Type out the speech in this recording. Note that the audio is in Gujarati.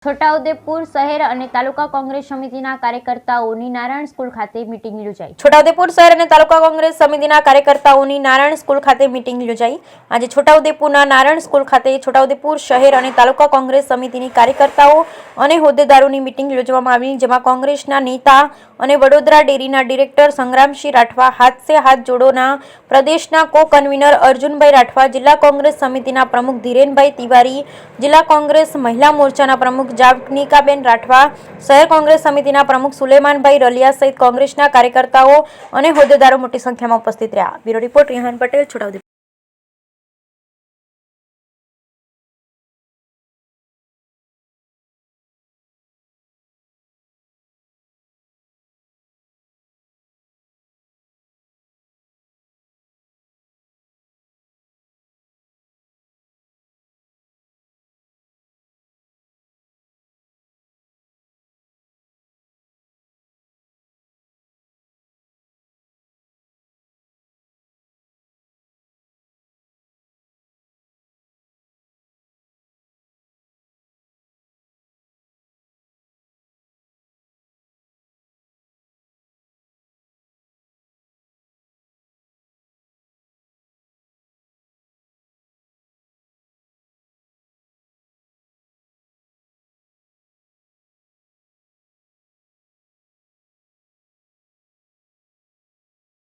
છોટાઉદેપુર શહેર અને તાલુકા કોંગ્રેસ સમિતિના કાર્યકર્તાઓની નારાયણ સ્કૂલ ખાતે મીટિંગ યોજાઈ। છોટાઉદેપુર શહેર અને તાલુકા કોંગ્રેસ સમિતિના કાર્યકર્તાઓની નારાયણ સ્કૂલ ખાતે મીટિંગ યોજાઈ। આજે છોટાઉદેપુરના નારાયણ સ્કૂલ ખાતે છોટાઉદેપુર શહેર અને તાલુકા કોંગ્રેસ સમિતિની કાર્યકર્તાઓ અને હોદ્દેદારોની મીટિંગ યોજવામાં આવી, જેમાં કોંગ્રેસના નેતા અને વડોદરા ડેરીના ડિરેક્ટર સંગ્રામસિંહ રાઠવા, હાથ સે હાથ જોડોના પ્રદેશના કો-કન્વીનર અર્જુનભાઈ રાઠવા, જિલ્લા કોંગ્રેસ સમિતિના પ્રમુખ ધીરેનભાઈ તિવારી, જિલ્લા કોંગ્રેસ મહિલા મોરચાના પ્રમુખ જાગનિકાબેન રાઠવા, શહેર કોંગ્રેસ સમિતિના પ્રમુખ સુલેમાનભાઈ રલિયા સહિત કોંગ્રેસના કાર્યકર્તાઓ અને હોદ્દેદારો મોટી સંખ્યામાં ઉપસ્થિત રહ્યા। Bureau report, Rihan Patel, Chhota Udepur.